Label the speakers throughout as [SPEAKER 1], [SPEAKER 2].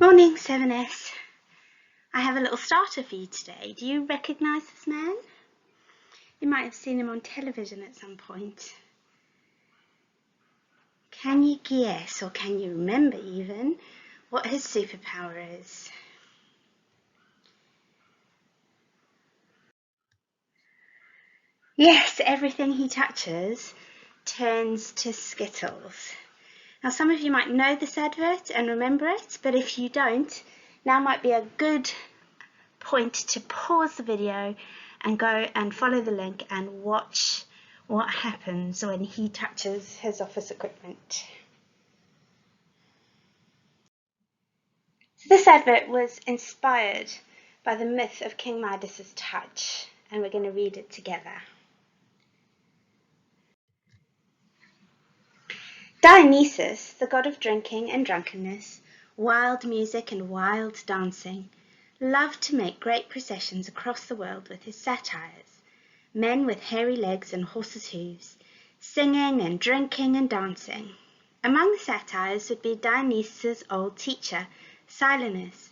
[SPEAKER 1] Morning, 7S. I have a little starter for you today. Do you recognise this man? You might have seen him on television at some point. Can you guess, or can you remember even, what his superpower is? Yes, everything he touches turns to Skittles. Now, some of you might know this advert and remember it, but if you don't, now might be a good point to pause the video and go and follow the link and watch what happens when he touches his office equipment. So this advert was inspired by the myth of King Midas's touch, and we're going to read it together. Dionysus, the god of drinking and drunkenness, wild music and wild dancing, loved to make great processions across the world with his satyrs, men with hairy legs and horses' hooves, singing and drinking and dancing. Among the satyrs would be Dionysus' old teacher, Silenus,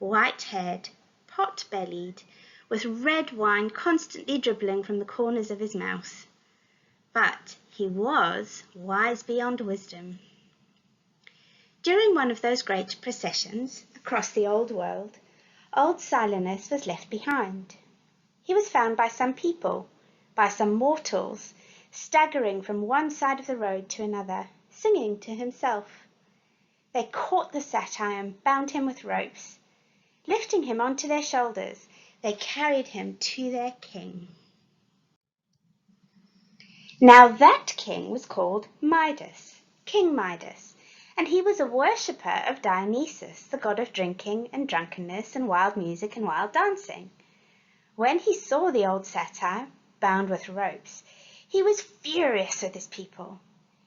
[SPEAKER 1] white-haired, pot-bellied, with red wine constantly dribbling from the corners of his mouth. But he was wise beyond wisdom. During one of those great processions across the old world, old Silenus was left behind. He was found by some people, by some mortals, staggering from one side of the road to another, singing to himself. They caught the satyr and bound him with ropes. Lifting him onto their shoulders, they carried him to their king. Now that king was called Midas, King Midas, and he was a worshipper of Dionysus, the god of drinking and drunkenness and wild music and wild dancing. When he saw the old satyr bound with ropes, he was furious with his people.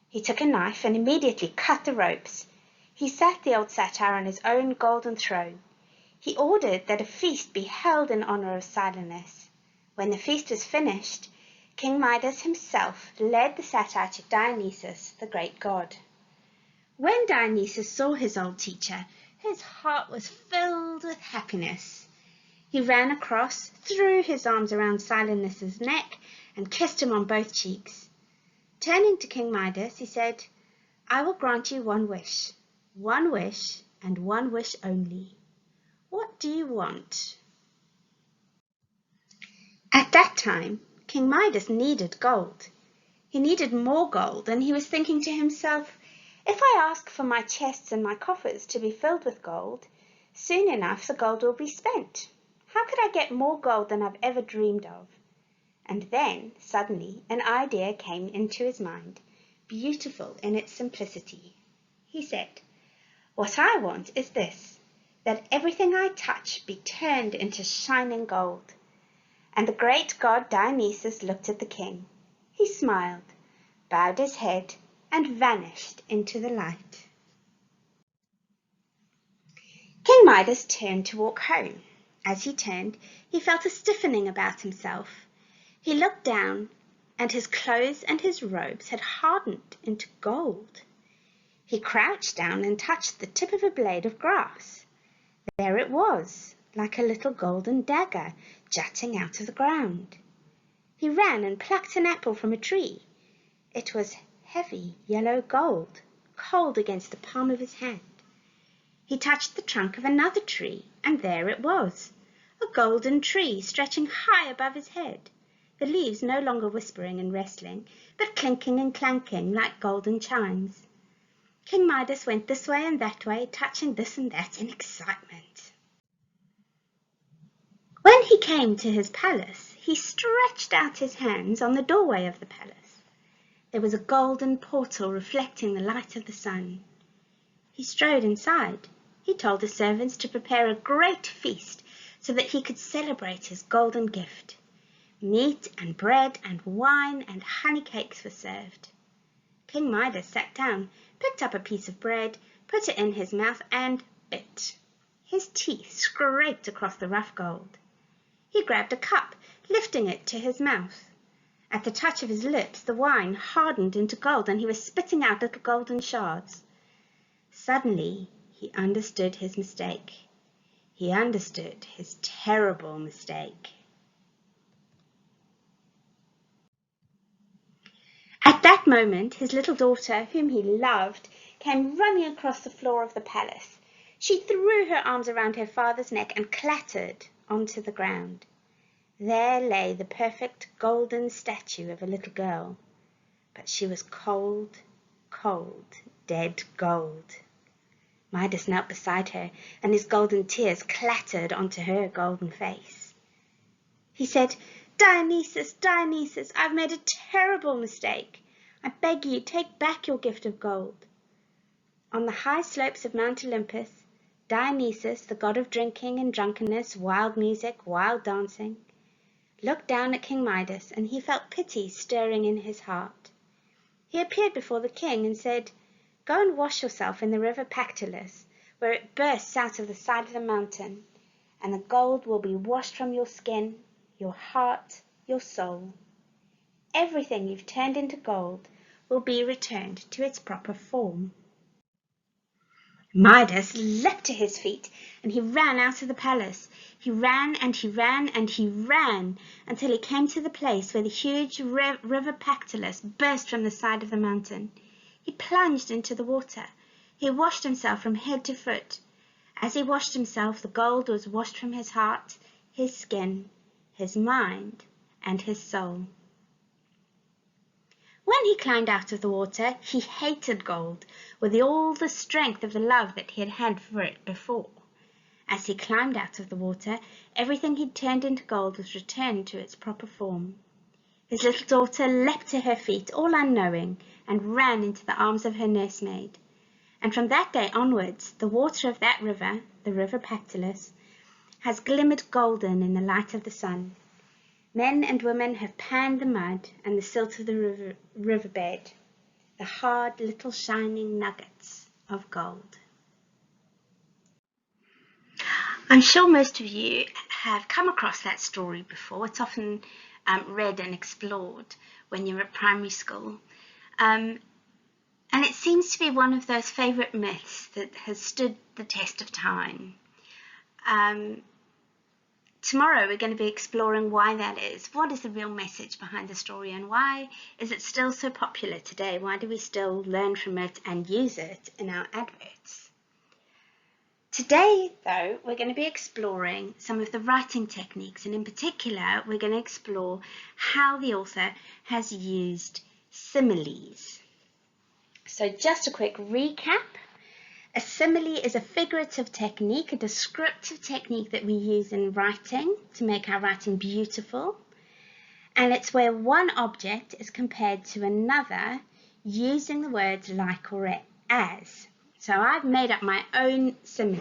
[SPEAKER 1] He took a knife and immediately cut the ropes. He sat the old satyr on his own golden throne. He ordered that a feast be held in honor of Silenus. When the feast was finished, King Midas himself led the satyr to Dionysus, the great god. When Dionysus saw his old teacher, his heart was filled with happiness. He ran across, threw his arms around Silenus's neck, and kissed him on both cheeks. Turning to King Midas, he said, "I will grant you one wish and one wish only. What do you want?" At that time, King Midas needed gold. He needed more gold, and he was thinking to himself, if I ask for my chests and my coffers to be filled with gold, soon enough the gold will be spent. How could I get more gold than I've ever dreamed of? And then, suddenly, an idea came into his mind, beautiful in its simplicity. He said, "What I want is this, that everything I touch be turned into shining gold." And the great god Dionysus looked at the king. He smiled, bowed his head, and vanished into the light. King Midas turned to walk home. As he turned, he felt a stiffening about himself. He looked down, and his clothes and his robes had hardened into gold. He crouched down and touched the tip of a blade of grass. There it was, like a little golden dagger jutting out of the ground. He ran and plucked an apple from a tree. It was heavy yellow gold, cold against the palm of his hand. He touched the trunk of another tree, and there it was, a golden tree stretching high above his head, the leaves no longer whispering and wrestling, but clinking and clanking like golden chimes. King Midas went this way and that way, touching this and that in excitement. When he came to his palace, he stretched out his hands on the doorway of the palace. There was a golden portal reflecting the light of the sun. He strode inside. He told his servants to prepare a great feast so that he could celebrate his golden gift. Meat and bread and wine and honey cakes were served. King Midas sat down, picked up a piece of bread, put it in his mouth, and bit. His teeth scraped across the rough gold. He grabbed a cup, lifting it to his mouth. At the touch of his lips, the wine hardened into gold, and he was spitting out little golden shards. Suddenly, he understood his mistake. He understood his terrible mistake. At that moment, his little daughter, whom he loved, came running across the floor of the palace. She threw her arms around her father's neck and clattered onto the ground. There lay the perfect golden statue of a little girl, but she was cold, cold, dead gold. Midas knelt beside her, and his golden tears clattered onto her golden face. He said, "Dionysus, Dionysus, I've made a terrible mistake. I beg you, take back your gift of gold." On the high slopes of Mount Olympus, Dionysus, the god of drinking and drunkenness, wild music, wild dancing, looked down at King Midas, and he felt pity stirring in his heart. He appeared before the king and said, "Go and wash yourself in the river Pactolus, where it bursts out of the side of the mountain, and the gold will be washed from your skin, your heart, your soul. Everything you've turned into gold will be returned to its proper form." Midas leapt to his feet, and he ran out of the palace. He ran and he ran and he ran until he came to the place where the huge river Pactolus burst from the side of the mountain. He plunged into the water. He washed himself from head to foot. As he washed himself, the gold was washed from his heart, his skin, his mind, and his soul. When he climbed out of the water, he hated gold with all the strength of the love that he had had for it before. As he climbed out of the water, everything he'd turned into gold was returned to its proper form. His little daughter leapt to her feet, all unknowing, and ran into the arms of her nursemaid. And from that day onwards, the water of that river, the river Pactolus, has glimmered golden in the light of the sun. Men and women have panned the mud and the silt of the riverbed, the hard little shining nuggets of gold. I'm sure most of you have come across that story before. It's often read and explored when you're at primary school. And it seems to be one of those favourite myths that has stood the test of time. Tomorrow we're going to be exploring why that is. What is the real message behind the story, and why is it still so popular today? Why do we still learn from it and use it in our adverts? Today, though, we're going to be exploring some of the writing techniques, and in particular, we're going to explore how the author has used similes. So just a quick recap. A simile is a figurative technique, a descriptive technique that we use in writing to make our writing beautiful. And it's where one object is compared to another using the words like or as. So I've made up my own simile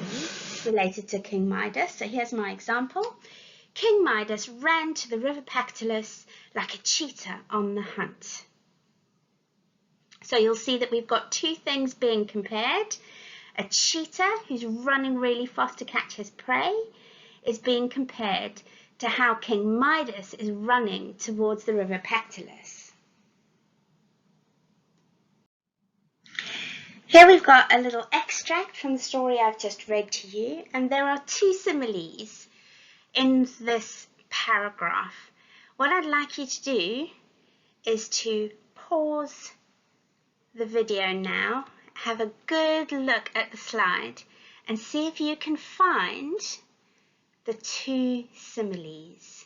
[SPEAKER 1] related to King Midas. So here's my example. King Midas ran to the river Pactolus like a cheetah on the hunt. So you'll see that we've got two things being compared. A cheetah who's running really fast to catch his prey is being compared to how King Midas is running towards the river Pactolus. Here we've got a little extract from the story I've just read to you, and there are two similes in this paragraph. What I'd like you to do is to pause the video now, have a good look at the slide, and see if you can find the two similes.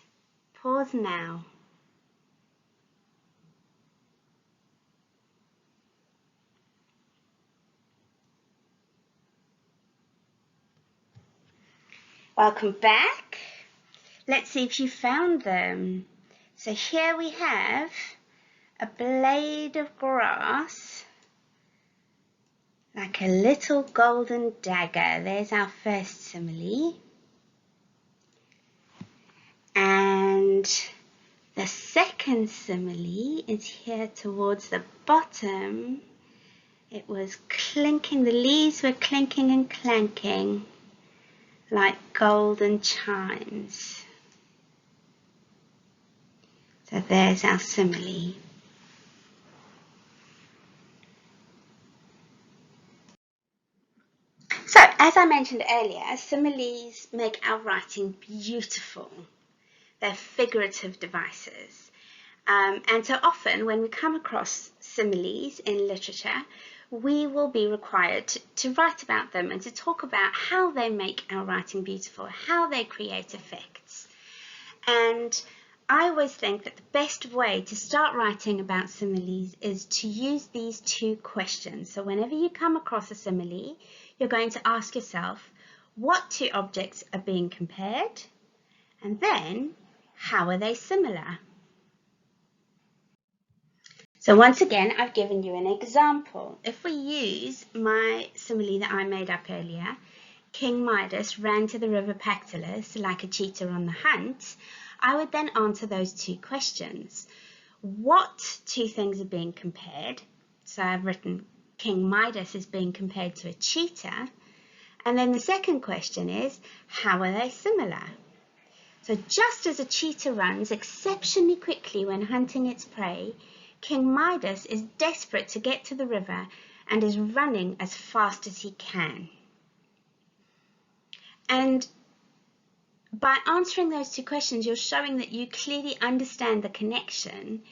[SPEAKER 1] Pause now. Welcome back. Let's see if you found them. So here we have a blade of grass, like a little golden dagger. There's our first simile. And the second simile is here towards the bottom. It was clinking, the leaves were clinking and clanking like golden chimes. So there's our simile. So As I mentioned earlier, similes make our writing beautiful. They're figurative devices. And so often when we come across similes in literature, we will be required to write about them and to talk about how they make our writing beautiful, how they create effects. And I always think that the best way to start writing about similes is to use these two questions. So whenever you come across a simile, you're going to ask yourself, what two objects are being compared? And then, how are they similar? So once again, I've given you an example. If we use my simile that I made up earlier, King Midas ran to the river Pactolus like a cheetah on the hunt, I would then answer those two questions. What two things are being compared? So I've written King Midas is being compared to a cheetah. And then the second question is, how are they similar? So just as a cheetah runs exceptionally quickly when hunting its prey, King Midas is desperate to get to the river and is running as fast as he can. And by answering those two questions, you're showing that you clearly understand the connection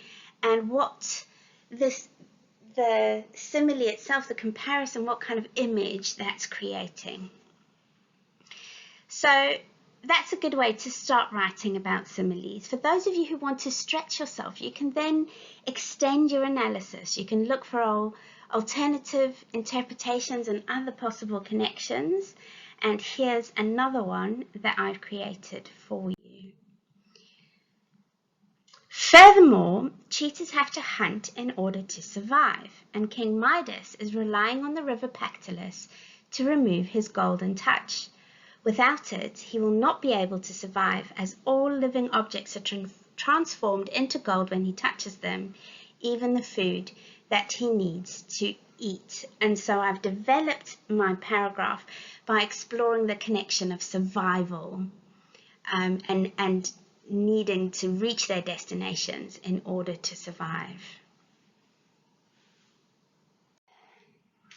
[SPEAKER 1] and what the simile itself, the comparison, what kind of image that's creating. So that's a good way to start writing about similes. For those of you who want to stretch yourself, you can then extend your analysis. You can look for alternative interpretations and other possible connections. And here's another one that I've created for you. Furthermore, cheetahs have to hunt in order to survive, and King Midas is relying on the river Pactolus to remove his golden touch. Without it, he will not be able to survive, as all living objects are transformed into gold when he touches them, even the food that he needs to eat. And so I've developed my paragraph by exploring the connection of survival and needing to reach their destinations in order to survive.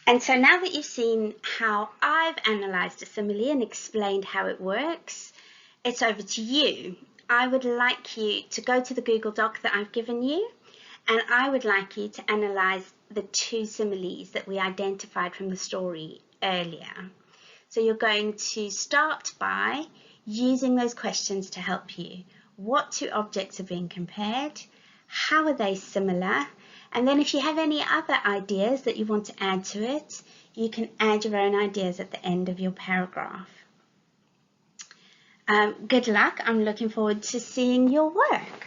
[SPEAKER 1] And so now that you've seen how I've analysed a simile and explained how it works, it's over to you. I would like you to go to the Google Doc that I've given you, and I would like you to analyse the two similes that we identified from the story earlier. So you're going to start by using those questions to help you. What two objects are being compared? How are they similar? And then if you have any other ideas that you want to add to it, you can add your own ideas at the end of your paragraph. Good luck. I'm looking forward to seeing your work.